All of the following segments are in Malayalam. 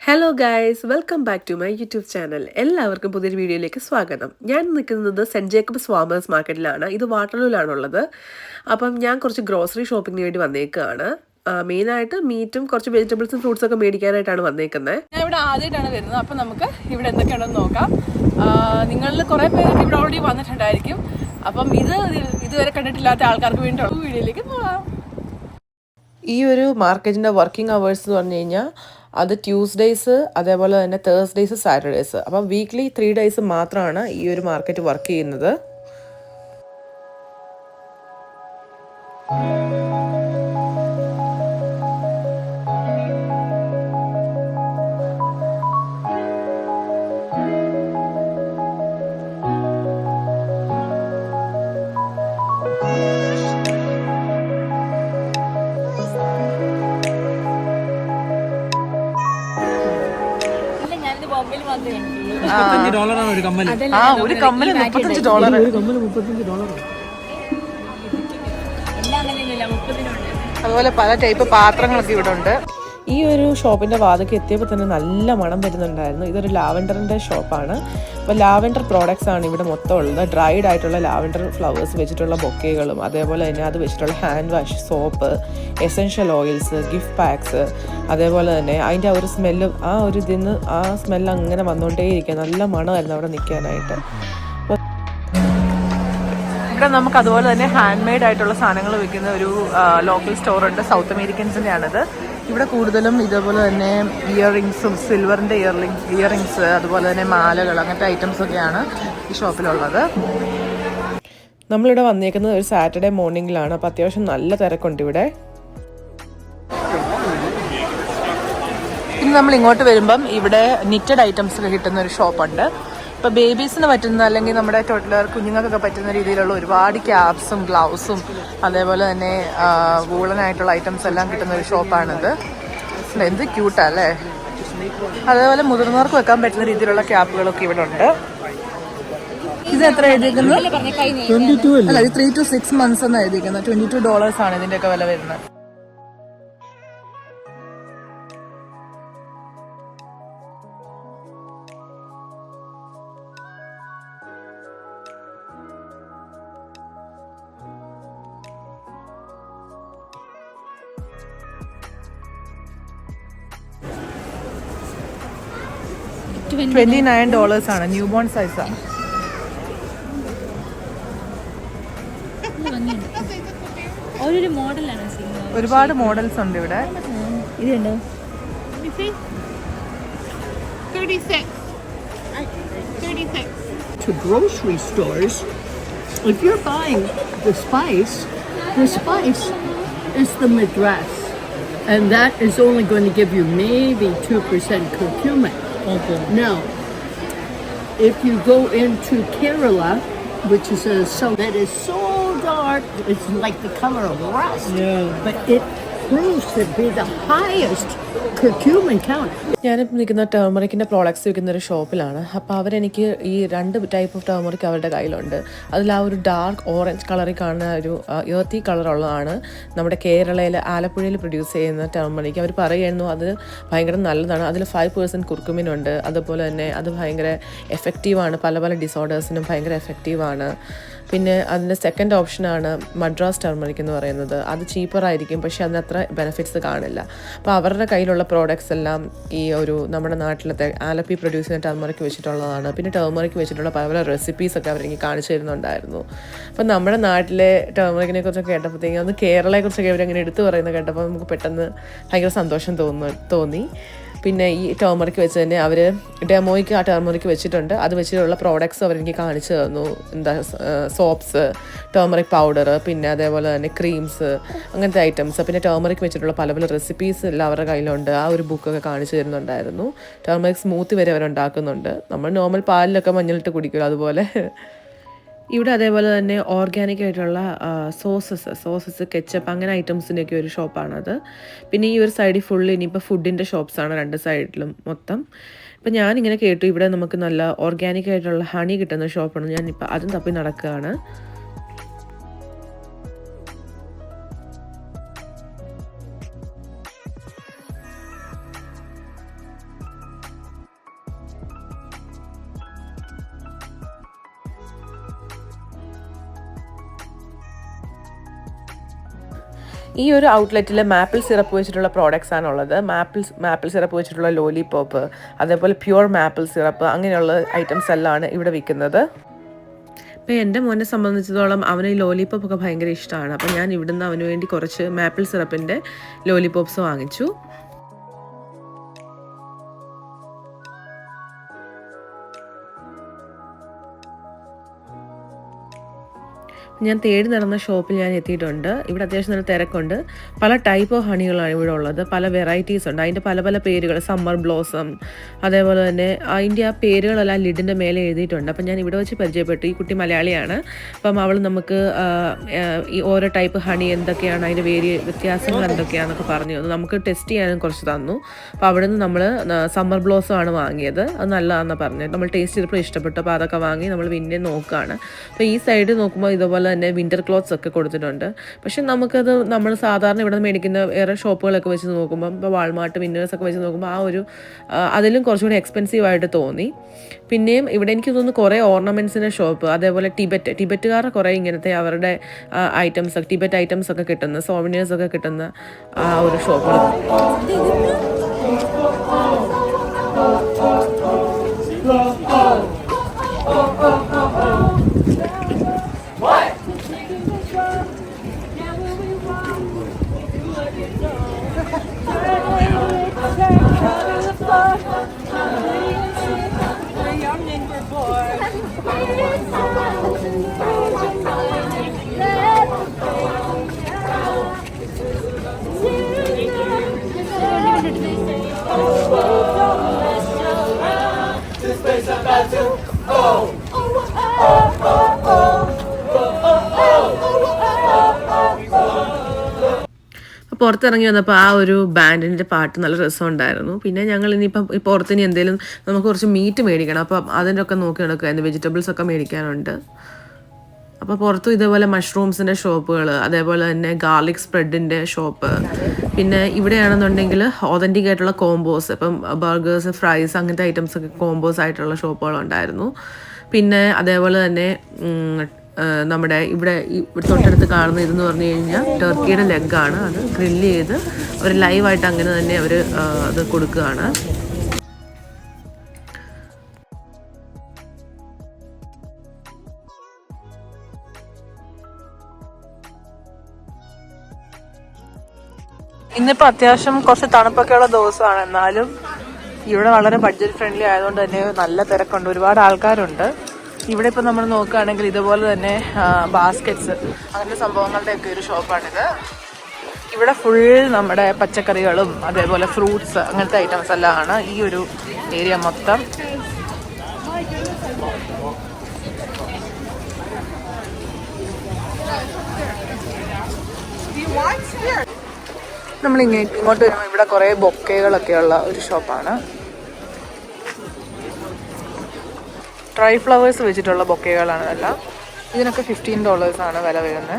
Hello guys, welcome back to my YouTube channel. എല്ലാവർക്കും പുതിയൊരു വീഡിയോയിലേക്ക് സ്വാഗതം. ഞാൻ നിൽക്കുന്നത് സെൻറ്റ് ജേക്കബ്സ് ഫാമേഴ്സ് മാർക്കറ്റിലാണ്. ഇത് വാട്ടർലൂലാണുള്ളത്. അപ്പം ഞാൻ കുറച്ച് ഗ്രോസറി ഷോപ്പിങ്ങിന് വേണ്ടി വന്നേക്കുകയാണ്. മെയിനായിട്ട് മീറ്റും കുറച്ച് വെജിറ്റബിൾസും ഫ്രൂട്ട്സൊക്കെ മേടിക്കാനായിട്ടാണ് വന്നേക്കുന്നത്. ഞാൻ ഇവിടെ ആദ്യമായിട്ടാണ് വരുന്നത്. അപ്പം നമുക്ക് ഇവിടെ എന്തൊക്കെയാണെന്ന് നോക്കാം. നിങ്ങളിൽ കുറേ പേരൊക്കെ ഇവിടെ ഓൾറെഡി വന്നിട്ടുണ്ടായിരിക്കും. അപ്പം ഇതുവരെ കണ്ടിട്ടില്ലാത്ത ആൾക്കാർക്ക് വേണ്ടിയുള്ള വീഡിയോയിലേക്ക് പോകാം. ഈ ഒരു മാർക്കറ്റിൻ്റെ വർക്കിംഗ് അവേഴ്സ് എന്ന് പറഞ്ഞു കഴിഞ്ഞാൽ അത് ട്യൂസ്ഡേയ്സ്, അതേപോലെ തന്നെ തേഴ്സ്ഡേയ്സ്, സാറ്റർഡേയ്സ്. അപ്പം വീക്ക്ലി 3 days മാത്രമാണ് ഈ ഒരു മാർക്കറ്റ് വർക്ക് ചെയ്യുന്നത്. ഒരു കമ്മല് $35. അതുപോലെ പല ടൈപ്പ് പാത്രങ്ങളൊക്കെ ഇവിടെ ഉണ്ട്. ഈ ഒരു ഷോപ്പിൻ്റെ വാതിക്ക് എത്തിയപ്പോൾ തന്നെ നല്ല മണം വരുന്നുണ്ടായിരുന്നു. ഇതൊരു ലാവൻഡറിൻ്റെ ഷോപ്പാണ്. അപ്പോൾ ലാവൻഡർ പ്രോഡക്ട്സ് ആണ് ഇവിടെ മൊത്തം ഉള്ളത്. ഡ്രൈഡ് ആയിട്ടുള്ള ലാവൻഡർ ഫ്ലവേഴ്സ് വെച്ചിട്ടുള്ള ബൊക്കകളും, അതേപോലെ തന്നെ അത് വെച്ചിട്ടുള്ള hand wash, soap, essential oils, gift packs, അതേപോലെ തന്നെ അതിൻ്റെ ഒരു സ്മെല്ല്, ആ ഒരു ഇതിന്ന് ആ സ്മെല്ല് അങ്ങനെ വന്നുകൊണ്ടേയിരിക്കുക. നല്ല മണമായിരുന്നു അവിടെ നിൽക്കാനായിട്ട്. ഇവിടെ നമുക്ക് അതുപോലെ തന്നെ ഹാൻഡ് മെയ്ഡ് ആയിട്ടുള്ള സാധനങ്ങൾ വിൽക്കുന്ന ഒരു ലോക്കൽ സ്റ്റോറുണ്ട്. സൗത്ത് അമേരിക്കൻസിൻ്റെ ആണിത്. ഇവിടെ കൂടുതലും ഇതേപോലെ തന്നെ ഇയറിങ്സും, സിൽവറിൻ്റെ ഇയറിങ്സ്, അതുപോലെ തന്നെ മാലകൾ, അങ്ങനത്തെ ഐറ്റംസൊക്കെയാണ് ഈ ഷോപ്പിലുള്ളത്. നമ്മളിവിടെ വന്നേക്കുന്നത് ഒരു സാറ്റർഡേ മോർണിംഗിലാണ്. അപ്പോൾ അത്യാവശ്യം നല്ല തിരക്കുണ്ട് ഇവിടെ. ഇനി നമ്മൾ ഇങ്ങോട്ട് വരുമ്പം ഇവിടെ നിറ്റഡ് ഐറ്റംസ് ഒക്കെ കിട്ടുന്ന ഒരു ഷോപ്പുണ്ട്. ഇപ്പോൾ ബേബീസിന് പറ്റുന്ന, അല്ലെങ്കിൽ നമ്മുടെ ടോട്ടലർ കുഞ്ഞുങ്ങൾക്കൊക്കെ പറ്റുന്ന രീതിയിലുള്ള ഒരുപാട് ക്യാപ്സും ഗ്ലൗസും അതേപോലെ തന്നെ വൂളനായിട്ടുള്ള ഐറ്റംസ് എല്ലാം കിട്ടുന്ന ഒരു ഷോപ്പാണിത്. എന്ത് ക്യൂട്ടാ അല്ലേ. അതേപോലെ മുതിർന്നവർക്ക് വെക്കാൻ പറ്റുന്ന രീതിയിലുള്ള ക്യാപ്പുകളൊക്കെ ഇവിടെ ഉണ്ട്. ഇത് എത്ര എഴുതിയിരിക്കുന്നത്? അല്ല, ഇത് 3 to 6 months എന്ന് എഴുതിയിരിക്കുന്നത്. $22 ആണ് ഇതിൻ്റെയൊക്കെ വില വരുന്നത്. $29 ആണ്. ന്യൂ ബോൺ സൈസാണ്. ഒരുപാട് മോഡൽസ് ഉണ്ട് ഇവിടെ. ഇതുണ്ടോ? 36. To grocery stores, if you're buying the spice is the madras, and that is only going to give you maybe 2% curcumin. Okay. Now, if you go into Kerala, which is a south that is so dark, it's like the color of rust. Yeah. But it proves to be the highest curcumin count. ഞാനിപ്പോൾ നിൽക്കുന്ന ടേമറിക്കിൻ്റെ പ്രോഡക്ട്സ് വിൽക്കുന്ന ഒരു ഷോപ്പിലാണ്. അപ്പോൾ അവരെനിക്ക് ഈ 2 ടൈപ്പ് ഓഫ് ടേമറിക് അവരുടെ കയ്യിലുണ്ട്. അതിൽ ആ ഒരു ഡാർക്ക് ഓറഞ്ച് കളറിൽ കാണുന്ന ഒരു എർത്തി കളറുള്ളതാണ് നമ്മുടെ കേരളയിൽ ആലപ്പുഴയിൽ പ്രൊഡ്യൂസ് ചെയ്യുന്ന ടേമറിക്. അവർ പറയുന്നു അത് ഭയങ്കര നല്ലതാണ്. അതിൽ 5% കുർക്കുമിൻ ഉണ്ട്. അതുപോലെ തന്നെ അത് ഭയങ്കര എഫക്റ്റീവാണ്. പല പല ഡിസോർഡേഴ്സിനും ഭയങ്കര എഫക്റ്റീവാണ്. പിന്നെ അതിൻ്റെ സെക്കൻഡ് ഓപ്ഷനാണ് മദ്രാസ് ടർമറിക് എന്ന് പറയുന്നത്. അത് ചീപ്പറായിരിക്കും, പക്ഷേ അതിനത്ര ബെനിഫിറ്റ്സ് കാണില്ല. അപ്പോൾ അവരുടെ കയ്യിലുള്ള പ്രോഡക്ട്സ് എല്ലാം ഈ ഒരു നമ്മുടെ നാട്ടിലത്തെ ആലപ്പി പ്രൊഡ്യൂസ് ചെയ്യുന്ന ടർമറിക് വെച്ചിട്ടുള്ളതാണ്. പിന്നെ ടർമറിക് വെച്ചിട്ടുള്ള പല പല റെസിപ്പീസൊക്കെ അവരെനിക്ക് കാണിച്ചു തരുന്നുണ്ടായിരുന്നു. അപ്പം നമ്മുടെ നാട്ടിലെ ടർമറിക്കിനെ കുറിച്ചൊക്കെ കേട്ടപ്പോഴത്തേക്കും ഒന്ന് കേരളയെക്കുറിച്ചൊക്കെ അവരങ്ങനെ എടുത്തു പറയുന്നത് കേട്ടപ്പോൾ നമുക്ക് പെട്ടെന്ന് ഭയങ്കര സന്തോഷം തോന്നി. പിന്നെ ഈ ടേമറിക്ക് വെച്ച് തന്നെ അവർ ഡെമോയ്ക്ക് ആ ടേമറിക്ക് വെച്ചിട്ടുണ്ട്. അത് വെച്ചിട്ടുള്ള പ്രോഡക്ട്സ് അവരെനിക്ക് കാണിച്ചു തന്നു. എന്താ സോപ്സ്, ടേമറിക് പൗഡർ, പിന്നെ അതേപോലെ തന്നെ ക്രീംസ്, അങ്ങനത്തെ ഐറ്റംസ്. പിന്നെ ടേമറിക്ക് വെച്ചിട്ടുള്ള പല പല റെസിപ്പീസ് എല്ലാം അവരുടെ കയ്യിലുണ്ട്. ആ ഒരു ബുക്കൊക്കെ കാണിച്ചു തരുന്നുണ്ടായിരുന്നു. ടേമറിക് സ്മൂത്തി വരെ അവരുണ്ടാക്കുന്നുണ്ട്. നമ്മൾ നോർമൽ പാലിലൊക്കെ മഞ്ഞളിട്ട് കുടിക്കുമല്ലോ, അതുപോലെ. ഇവിടെ അതേപോലെ തന്നെ ഓർഗാനിക് ആയിട്ടുള്ള സോസസ്, കെച്ചപ്പ്, അങ്ങനെ ഐറ്റംസിൻ്റെയൊക്കെ ഒരു ഷോപ്പാണത്. പിന്നെ ഈ ഒരു സൈഡിൽ ഫുള്ള് ഇനിയിപ്പോൾ ഫുഡിൻ്റെ ഷോപ്സാണ് 2 സൈഡിലും മൊത്തം. ഇപ്പം ഞാനിങ്ങനെ കേട്ടു ഇവിടെ നമുക്ക് നല്ല ഓർഗാനിക് ആയിട്ടുള്ള ഹണി കിട്ടുന്ന ഷോപ്പാണ്. ഞാനിപ്പോൾ അതും തപ്പി നടക്കുകയാണ്. ഈ ഒരു ഔട്ട്ലെറ്റിൽ മാപ്പിൾ സിറപ്പ് വെച്ചിട്ടുള്ള പ്രോഡക്റ്റ്സ് ആണുള്ളത്. മാപ്പിൾ സിറപ്പ് വെച്ചിട്ടുള്ള ലോലിപോപ്പ്, അതേപോലെ പ്യുവർ മാപ്പിൾ സിറപ്പ്, അങ്ങനെയുള്ള ഐറ്റംസ് എല്ലാം ഇവിടെ വിൽക്കുന്നത്. അപ്പോൾ എൻ്റെ മോനെ സംബന്ധിച്ചിടത്തോളം അവന് ഈ ലോലിപോപ്പൊക്കെ ഭയങ്കര ഇഷ്ടമാണ്. അപ്പോൾ ഞാൻ ഇവിടുന്ന് അവന് വേണ്ടി കുറച്ച് മാപ്പിൾ സിറപ്പിൻ്റെ ലോലിപോപ്സ് വാങ്ങിച്ചു. ഞാൻ തേടി നടന്ന ഷോപ്പിൽ ഞാൻ എത്തിയിട്ടുണ്ട്. ഇവിടെ അത്യാവശ്യം നല്ല തിരക്കുണ്ട്. പല ടൈപ്പ് ഓഫ് ഹണികളാണ് ഇവിടെ ഉള്ളത്. പല വെറൈറ്റീസ് ഉണ്ട്. അതിൻ്റെ പല പല പേരുകൾ, സമ്മർ ബ്ലോസം, അതേപോലെ തന്നെ അതിൻ്റെ ആ പേരുകളെല്ലാം ലിഡിൻ്റെ മേലെ എഴുതിയിട്ടുണ്ട്. അപ്പം ഞാൻ ഇവിടെ വെച്ച് പരിചയപ്പെട്ടു. ഈ കുട്ടി മലയാളിയാണ്. അപ്പം അവൾ നമുക്ക് ഈ ഓരോ ടൈപ്പ് ഹണി എന്തൊക്കെയാണ്, അതിൻ്റെ വ്യത്യാസങ്ങൾ എന്തൊക്കെയാണെന്നൊക്കെ പറഞ്ഞു തന്നു. നമുക്ക് ടെസ്റ്റ് ചെയ്യാനും കുറച്ച് തന്നു. അപ്പോൾ അവിടെ നിന്ന് നമ്മൾ സമ്മർ ബ്ലോസം ആണ് വാങ്ങിയത്. അത് നല്ലതാണെന്ന് പറഞ്ഞത്. നമ്മൾ ടേസ്റ്റ് ചെയ്തപ്പോൾ ഇഷ്ടപ്പെട്ടു. അപ്പോൾ അതൊക്കെ വാങ്ങി നമ്മൾ പിന്നെ നോക്കുകയാണ്. അപ്പോൾ ഈ സൈഡ് നോക്കുമ്പോൾ ഇതുപോലെ തന്നെ വിൻ്റർ ക്ലോത്ത്സ് ഒക്കെ കൊടുത്തിട്ടുണ്ട്. പക്ഷെ നമുക്കത് നമ്മൾ സാധാരണ ഇവിടെ മേടിക്കുന്ന വേറെ ഷോപ്പുകളൊക്കെ വെച്ച് നോക്കുമ്പോൾ, ഇപ്പോൾ വാൾമാർട്ട്, വിന്നേഴ്സ് ഒക്കെ വെച്ച് നോക്കുമ്പോൾ ആ ഒരു അതിലും കുറച്ചുകൂടി എക്സ്പെൻസീവ് ആയിട്ട് തോന്നി. പിന്നെയും ഇവിടെ എനിക്ക് തോന്നുന്നു കുറേ ഓർണമെൻറ്റ്സിൻ്റെ ഷോപ്പ്, അതേപോലെ ടിബറ്റുകാരുടെ കുറേ ഇങ്ങനത്തെ അവരുടെ ഐറ്റംസ്, ടിബറ്റ് ഐറ്റംസ് ഒക്കെ കിട്ടുന്ന, സോവനിയേഴ്സ് ഒക്കെ കിട്ടുന്ന ആ ഒരു ഷോപ്പ്. പുറത്തിറങ്ങി വന്നപ്പോൾ ആ ഒരു ബാൻഡിൻ്റെ പാട്ട് നല്ല രസമുണ്ടായിരുന്നു. പിന്നെ ഞങ്ങൾ ഇനിയിപ്പം പുറത്തിനി എന്തെങ്കിലും നമുക്ക് കുറച്ച് മീറ്റ് മേടിക്കണം. അപ്പം അതിൻ്റെ ഒക്കെ നോക്കി നടക്കുക, വെജിറ്റബിൾസ് ഒക്കെ മേടിക്കാനുണ്ട്. അപ്പോൾ പുറത്തും ഇതേപോലെ മഷ്റൂംസിൻ്റെ ഷോപ്പുകൾ, അതേപോലെ തന്നെ ഗാർലിക് സ്പ്രെഡിൻ്റെ ഷോപ്പ്. പിന്നെ ഇവിടെയാണെന്നുണ്ടെങ്കിൽ ഓതൻറ്റിക് ആയിട്ടുള്ള കോംബോസ്, ഇപ്പം ബർഗേഴ്സ്, ഫ്രൈസ്, അങ്ങനത്തെ ഐറ്റംസ് ഒക്കെ കോംബോസ് ആയിട്ടുള്ള ഷോപ്പുകളുണ്ടായിരുന്നു. പിന്നെ അതേപോലെ തന്നെ നമ്മുടെ ഇവിടെ തൊട്ടടുത്ത് കാണുന്ന ഇതെന്ന് പറഞ്ഞു കഴിഞ്ഞാൽ ടർക്കിയുടെ ലെഗാണ്. അത് ഗ്രില്ല് ചെയ്ത് അവർ ലൈവായിട്ട് അങ്ങനെ തന്നെ അവർ അത് കൊടുക്കുകയാണ്. ഇന്നിപ്പോൾ അത്യാവശ്യം കുറച്ച് തണുപ്പൊക്കെയുള്ള ദിവസമാണ്. എന്നാലും ഇവിടെ വളരെ ബഡ്ജറ്റ് ഫ്രണ്ട്ലി ആയതുകൊണ്ട് തന്നെ നല്ല തിരക്കുണ്ട്, ഒരുപാട് ആൾക്കാരുണ്ട്. ഇവിടെ ഇപ്പോൾ നമ്മൾ നോക്കുകയാണെങ്കിൽ ഇതുപോലെ തന്നെ ബാസ്ക്കറ്റ്സ്, അങ്ങനത്തെ സംഭവങ്ങളുടെയൊക്കെ ഒരു ഷോപ്പാണിത്. ഇവിടെ ഫുൾ നമ്മുടെ പച്ചക്കറികളും അതേപോലെ ഫ്രൂട്ട്സ്, അങ്ങനത്തെ ഐറ്റംസ് എല്ലാം ആണ് ഈ ഒരു ഏരിയ മൊത്തം. നമ്മൾ ഇങ്ങോട്ട് വരുമ്പോൾ ഇവിടെ കുറേ ബൊക്കകളൊക്കെയുള്ള ഒരു ഷോപ്പാണ്. ഡ്രൈ ഫ്ലവേഴ്സ് വെച്ചിട്ടുള്ള ബൊക്കകളാണ് ഇതെല്ലാം. ഇതിനൊക്കെ $15 വില വരുന്നത്.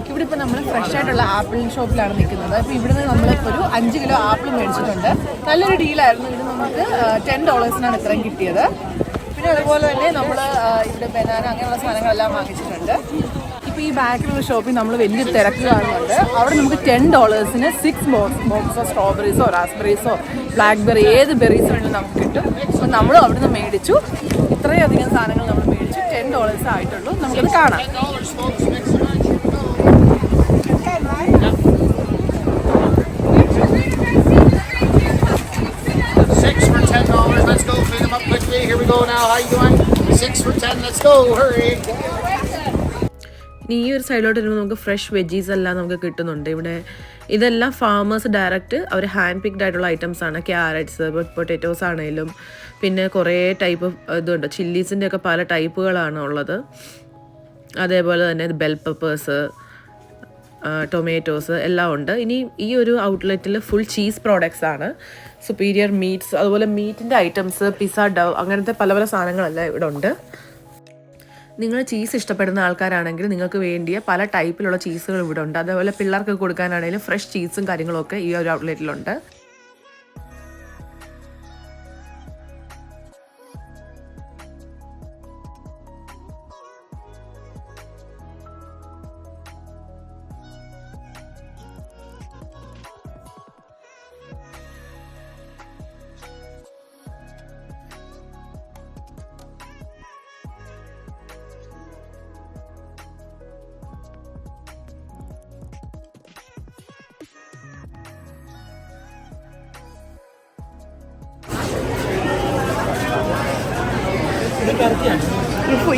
ഇവിടെ ഇപ്പോൾ നമ്മൾ ഫ്രഷ് ആയിട്ടുള്ള ആപ്പിൾ ഷോപ്പിലാണ് നിൽക്കുന്നത്. അപ്പോൾ ഇവിടുന്ന് നമ്മളിപ്പോൾ ഒരു 5 കിലോ ആപ്പിൾ മേടിച്ചിട്ടുണ്ട്. നല്ലൊരു ഡീലായിരുന്നു. ഇത് നമുക്ക് $10 ഇത്രയും കിട്ടിയത്. പിന്നെ അതുപോലെ തന്നെ നമ്മൾ ഇവിടെ ബനാന അങ്ങനെയുള്ള സാധനങ്ങളെല്ലാം വാങ്ങിച്ചിട്ടുണ്ട്. ഇപ്പോൾ ഈ ബാക്കിലുള്ള ഷോപ്പിൽ നമ്മൾ വലിയൊരു തിരക്ക് കാണുന്നുണ്ട്. അവിടെ നമുക്ക് $10 6 ബോക്സോ സ്ട്രോബെറീസോ റാസ്ബെറീസോ ബ്ലാക്ക്ബെറി ഏത് ബെറീസ് വേണമെങ്കിലും നമുക്ക് കിട്ടും. അപ്പോൾ നമ്മളും അവിടെ നിന്ന് മേടിച്ചു. ഇത്രയധികം സാധനങ്ങൾ നമ്മൾ മേടിച്ചു. $10 ആയിട്ടുള്ളൂ. നമുക്കത് കാണാം. Let's go, feed them up quickly. Here we go now. How you doing? 6 for 10. Let's go. Hurry. ഈ ഒരു സൈഡിലോട്ട് വരുമ്പോൾ നമുക്ക് ഫ്രഷ് വെജീസ് എല്ലാം നമുക്ക് കിട്ടുന്നുണ്ട്. ഇവിടെ ഇതെല്ലാം ഫാമേഴ്സ് ഡയറക്റ്റ് അവർ ഹാൻഡ് പിക്ഡ് ആയിട്ടുള്ള ഐറ്റംസ് ആണ്. ക്യാരറ്റ്സ്, പൊട്ടാറ്റോസ് ആണെങ്കിലും പിന്നെ കുറേ ടൈപ്പ് ഇതുണ്ട്. ചില്ലീസിൻ്റെ ഒക്കെ പല ടൈപ്പുകളാണ് ഉള്ളത്. അതേപോലെ തന്നെ ബെൽ പെപ്പേഴ്സ്, ടൊമാറ്റോസ് എല്ലാം ഉണ്ട്. ഇനി ഈ ഒരു ഔട്ട്ലെറ്റിൽ ഫുൾ ചീസ് പ്രോഡക്ട്സ് ആണ്. സുപ്പീരിയർ മീറ്റ്സ്, അതുപോലെ മീറ്റിൻ്റെ ഐറ്റംസ്, പിസ്സ ഡവ്, അങ്ങനത്തെ പല പല സാധനങ്ങളെല്ലാം ഇവിടെ ഉണ്ട്. നിങ്ങൾ ചീസ് ഇഷ്ടപ്പെടുന്ന ആൾക്കാരാണെങ്കിൽ നിങ്ങൾക്ക് വേണ്ടിയ പല ടൈപ്പിലുള്ള ചീസുകൾ ഇവിടെ ഉണ്ട്. അതേപോലെ പിള്ളേർക്ക് കൊടുക്കാനാണെങ്കിലും ഫ്രഷ് ചീസും കാര്യങ്ങളൊക്കെ ഈ ഒരു ഔട്ട്ലെറ്റിലുണ്ട്.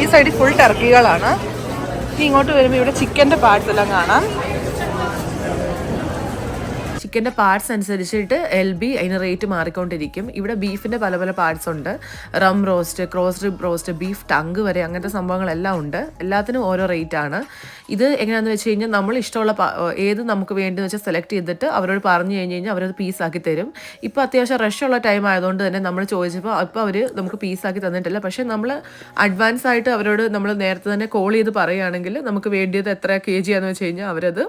ഈ സൈഡിൽ ഫുൾ ടർക്കികളാണ്. ഇങ്ങോട്ട് വരുമ്പോൾ ഇവിടെ ചിക്കൻ്റെ പാർട്സ് എല്ലാം കാണാം. ചിക്കൻ്റെ പാർട്സ് അനുസരിച്ചിട്ട് LB അതിന് റേറ്റ് മാറിക്കൊണ്ടിരിക്കും. ഇവിടെ ബീഫിൻ്റെ പല പല പാർട്സ് ഉണ്ട്. Rum roast, cross rib roast, beef tongue വരെ അങ്ങനത്തെ സംഭവങ്ങളെല്ലാം ഉണ്ട്. എല്ലാത്തിനും ഓരോ റേറ്റാണ്. ഇത് എങ്ങനെയാണെന്ന് വെച്ച് കഴിഞ്ഞാൽ നമ്മൾ ഇഷ്ടമുള്ള ഏത് നമുക്ക് വേണ്ടതെന്ന് വെച്ചാൽ സെലക്ട് ചെയ്തിട്ട് അവരോട് പറഞ്ഞു കഴിഞ്ഞ് കഴിഞ്ഞാൽ അവരത് പീസാക്കി തരും. ഇപ്പോൾ അത്യാവശ്യം റഷുള്ള ടൈം ആയതുകൊണ്ട് തന്നെ നമ്മൾ ചോദിച്ചപ്പോൾ അപ്പോൾ അവർ നമുക്ക് പീസാക്കി തന്നിട്ടില്ല. പക്ഷേ നമ്മൾ അഡ്വാൻസ് ആയിട്ട് അവരോട് നമ്മൾ നേരത്തെ തന്നെ കോൾ ചെയ്ത് പറയുകയാണെങ്കിൽ നമുക്ക് വേണ്ടിയത് എത്ര kg ആണെന്ന് വെച്ച് കഴിഞ്ഞാൽ അവരത്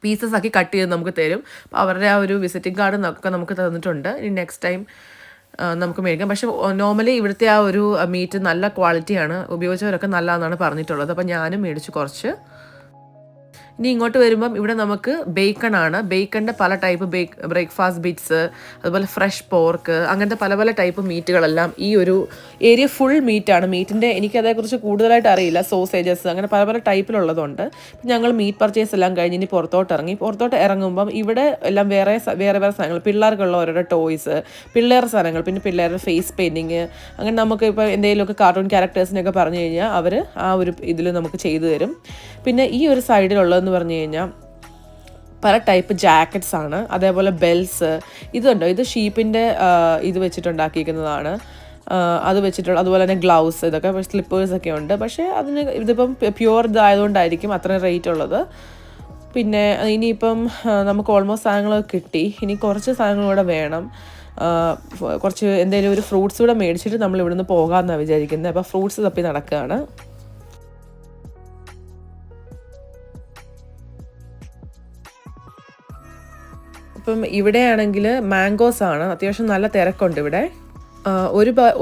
പീസസ് ആക്കി കട്ട് ചെയ്ത് നമുക്ക് തരും. അപ്പോൾ അവരുടെ ആ ഒരു വിസിറ്റിംഗ് കാർഡ് ഒക്കെ നമുക്ക് തന്നിട്ടുണ്ട്. ഇനി നെക്സ്റ്റ് ടൈം നമുക്ക് മേടിക്കാം. പക്ഷേ നോർമലി ഇവിടുത്തെ ആ ഒരു മീറ്റ് നല്ല ക്വാളിറ്റിയാണ്. ഉപയോഗിച്ചവരൊക്കെ നല്ലതെന്നാണ് പറഞ്ഞിട്ടുള്ളത്. അപ്പോൾ ഞാനും മേടിച്ചു കുറച്ച്. ഇനി ഇങ്ങോട്ട് വരുമ്പം ഇവിടെ നമുക്ക് ബേക്കൺ ആണ്. ബേക്കണിൻ്റെ പല ടൈപ്പ് ബ്രേക്ക്ഫാസ്റ്റ് ബിറ്റ്സ്, അതുപോലെ ഫ്രഷ് പോർക്ക്, അങ്ങനത്തെ പല പല ടൈപ്പ് മീറ്റുകളെല്ലാം ഈ ഒരു ഏരിയ ഫുൾ മീറ്റാണ്. മീറ്റിൻ്റെ എനിക്കതേക്കുറിച്ച് കൂടുതലായിട്ട് അറിയില്ല. സോസേജസ് അങ്ങനെ പല പല ടൈപ്പിലുള്ളതുണ്ട്. ഞങ്ങൾ മീറ്റ് പർച്ചേസ് എല്ലാം കഴിഞ്ഞ് ഇനി പുറത്തോട്ട് ഇറങ്ങുമ്പം ഇവിടെ എല്ലാം വേറെ സാധനങ്ങൾ, പിള്ളേർക്കുള്ള ഓരോരോ ടോയ്സ്, പിള്ളേരുടെ സാധനങ്ങൾ, പിന്നെ പിള്ളേരുടെ ഫേസ് പെയിൻറ്റിങ്, അങ്ങനെ നമുക്ക് ഇപ്പോൾ എന്തെങ്കിലുമൊക്കെ കാർട്ടൂൺ ക്യാരക്ടേഴ്സിനൊക്കെ പറഞ്ഞു കഴിഞ്ഞാൽ അവർ ആ ഒരു ഇതിൽ നമുക്ക് ചെയ്തു തരും. പിന്നെ ഈ ഒരു സൈഡിലുള്ളതെന്ന് പറഞ്ഞു കഴിഞ്ഞാൽ പല ടൈപ്പ് ജാക്കറ്റ്സ് ആണ്. അതേപോലെ ബെൽസ്, ഇതുണ്ടോ, ഇത് ഷീപ്പിൻ്റെ ഇത് വെച്ചിട്ടുണ്ടാക്കിയിരിക്കുന്നതാണ്. അത് വെച്ചിട്ടുള്ള, അതുപോലെ തന്നെ ഗ്ലൗസ്, ഇതൊക്കെ സ്ലിപ്പേഴ്സൊക്കെ ഉണ്ട്. പക്ഷേ അതിന് ഇതിപ്പം പ്യുവർ ഇതായതുകൊണ്ടായിരിക്കും അത്രയും റേറ്റ് ഉള്ളത്. പിന്നെ ഇനിയിപ്പം നമുക്ക് ഓൾമോസ്റ്റ് സാധനങ്ങളൊക്കെ കിട്ടി. ഇനി കുറച്ച് സാധനങ്ങളൂടെ വേണം. കുറച്ച് എന്തെങ്കിലും ഒരു ഫ്രൂട്ട്സ് കൂടെ മേടിച്ചിട്ട് നമ്മൾ ഇവിടുന്ന് പോകാമെന്നാണ് വിചാരിക്കുന്നത്. അപ്പോൾ ഫ്രൂട്ട്സ് തപ്പി നടക്കുകയാണ്. ഇപ്പം ഇവിടെയാണെങ്കിൽ മാംഗോസ് ആണ്. അത്യാവശ്യം നല്ല തിരക്കുണ്ട് ഇവിടെ.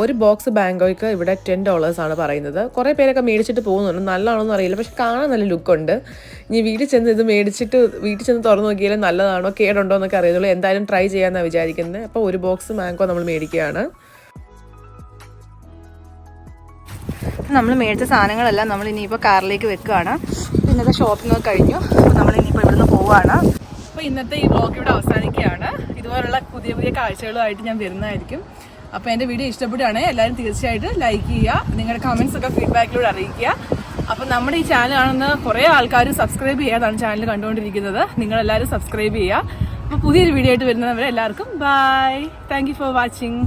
ഒരു ബോക്സ് മാംഗോയ്ക്ക് ഇവിടെ $10 ആണ് പറയുന്നത്. കുറേ പേരൊക്കെ മേടിച്ചിട്ട് പോകുന്നുണ്ട്. നല്ലതാണോന്ന് അറിയില്ല, പക്ഷെ കാണാൻ നല്ല ലുക്കുണ്ട്. ഇനി വീട്ടിൽ ചെന്ന് ഇത് മേടിച്ചിട്ട് വീട്ടിൽ ചെന്ന് തുറന്നു നോക്കിയാൽ നല്ലതാണോ കേടുണ്ടോ എന്നൊക്കെ അറിയുള്ളൂ. എന്തായാലും ട്രൈ ചെയ്യാമെന്നാണ് വിചാരിക്കുന്നത്. അപ്പോൾ ഒരു ബോക്സ് മാംഗോ നമ്മൾ മേടിക്കുകയാണ്. നമ്മൾ മേടിച്ച സാധനങ്ങളെല്ലാം നമ്മൾ ഇനിയിപ്പോൾ കാറിലേക്ക് വെക്കുകയാണ്. ഇന്നത്തെ ഷോപ്പിംഗ് ഒക്കെ കഴിഞ്ഞു. അപ്പോൾ നമ്മൾ ഇനിയിപ്പോൾ ഇവിടുന്ന് പോവുകയാണ്. അപ്പോൾ ഇന്നത്തെ ഈ വ്ളോഗ് ഇവിടെ അവസാനിക്കുകയാണ്. ഇതുപോലുള്ള പുതിയ പുതിയ കാഴ്ചകളുമായിട്ട് ഞാൻ വരുന്നതായിരിക്കും. അപ്പോൾ എൻ്റെ വീഡിയോ ഇഷ്ടപ്പെടുകയാണെങ്കിൽ എല്ലാവരും തീർച്ചയായിട്ടും ലൈക്ക് ചെയ്യുക. നിങ്ങളുടെ കമൻസ് ഒക്കെ ഫീഡ്ബാക്കിലൂടെ അറിയിക്കുക. അപ്പോൾ നമ്മുടെ ഈ ചാനൽ കാണുന്ന കുറേ ആൾക്കാർ സബ്സ്ക്രൈബ് ചെയ്യാതാണ് ചാനൽ കണ്ടുകൊണ്ടിരിക്കുന്നത്. നിങ്ങളെല്ലാവരും സബ്സ്ക്രൈബ് ചെയ്യുക. അപ്പോൾ പുതിയൊരു വീഡിയോ ആയിട്ട് വരുന്നവരെ എല്ലാവർക്കും bye. Thank you for watching.